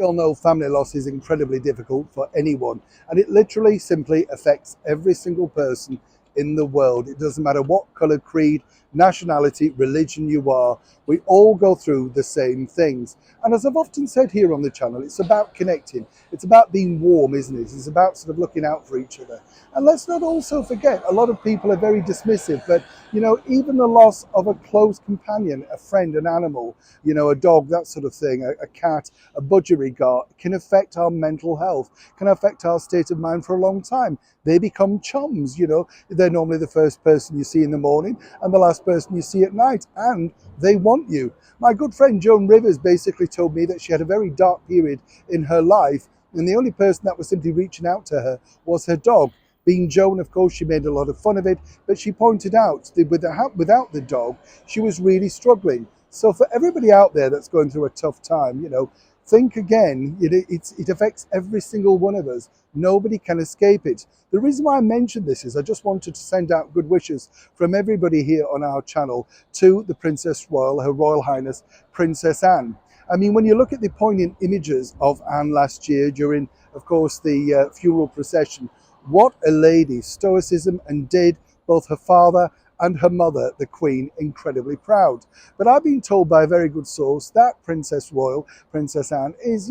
We all know family loss is incredibly difficult for anyone, and it literally simply affects every single person in the world. It doesn't matter what colour, creed, nationality, religion you are, we all go through the same things. And as I've often said here on the channel, it's about connecting. It's about being warm, isn't it? It's about sort of looking out for each other. And let's not also forget, a lot of people are very dismissive, but even the loss of a close companion, a friend, an animal, a dog, that sort of thing, a cat, a budgerigar, can affect our mental health, can affect our state of mind for a long time. They become chums, they're normally the first person you see in the morning and the last person you see at night, and they want you. My good friend Joan Rivers basically told me that she had a very dark period in her life, and the only person that was simply reaching out to her was her dog. Being Joan, of course, she made a lot of fun of it, but she pointed out that without the dog, she was really struggling. So for everybody out there that's going through a tough time, think again. It affects every single one of us. Nobody can escape it. The reason why I mentioned this is I just wanted to send out good wishes from everybody here on our channel to the Princess Royal, Her Royal Highness Princess Anne. I mean, when you look at the poignant images of Anne last year during, of course, the funeral procession, what a lady, stoicism, and did both her father and her mother, the Queen, incredibly proud. But I've been told by a very good source that Princess Royal, Princess Anne, is,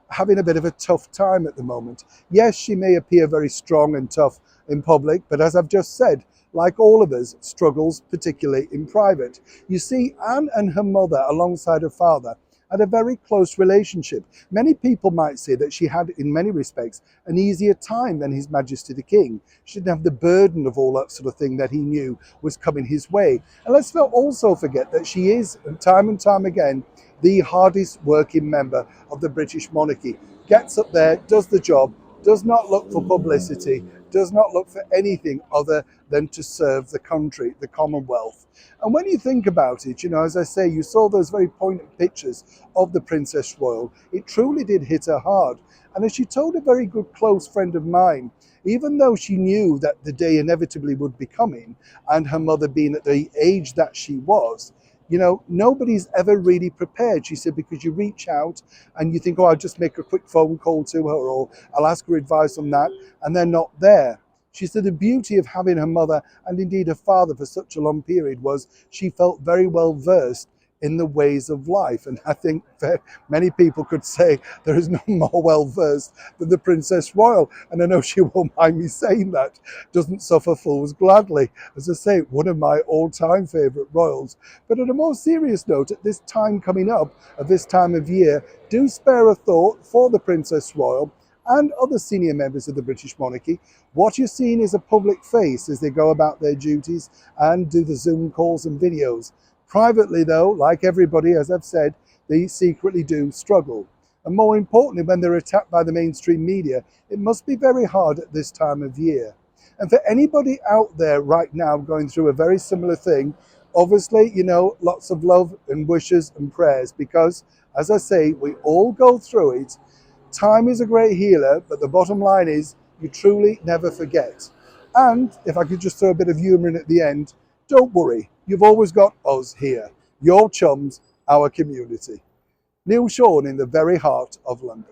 having a bit of a tough time at the moment. Yes, she may appear very strong and tough in public, but as I've just said, like all of us, struggles particularly in private. You see, Anne and her mother, alongside her father, had a very close relationship. Many people might say that she had, in many respects, an easier time than His Majesty the King. She didn't have the burden of all that sort of thing that he knew was coming his way. And let's not also forget that she is, time and time again, the hardest working member of the British monarchy. Gets up there, does the job, does not look for publicity, does not look for anything other than to serve the country, the Commonwealth. And when you think about it, as I say, you saw those very poignant pictures of the Princess Royal. It truly did hit her hard. And as she told a very good close friend of mine, even though she knew that the day inevitably would be coming, and her mother being at the age that she was, nobody's ever really prepared. She said, because you reach out and you think, oh, I'll just make a quick phone call to her, or I'll ask her advice on that, and they're not there. She said the beauty of having her mother and indeed her father for such a long period was she felt very well versed in the ways of life. And I think that many people could say there is no more well versed than the Princess Royal. And I know she won't mind me saying that. Doesn't suffer fools gladly. As I say, one of my all-time favourite royals. But on a more serious note, at this time coming up, at this time of year, do spare a thought for the Princess Royal and other senior members of the British monarchy. What you're seeing is a public face as they go about their duties and do the Zoom calls and videos. Privately though, like everybody, as I've said, they secretly do struggle. And more importantly, when they're attacked by the mainstream media, it must be very hard at this time of year. And for anybody out there right now going through a very similar thing, obviously, lots of love and wishes and prayers, because as I say, we all go through it. Time is a great healer, but the bottom line is you truly never forget. And if I could just throw a bit of humour in at the end, don't worry, you've always got us here, your chums, our community. Neil Sean in the very heart of London.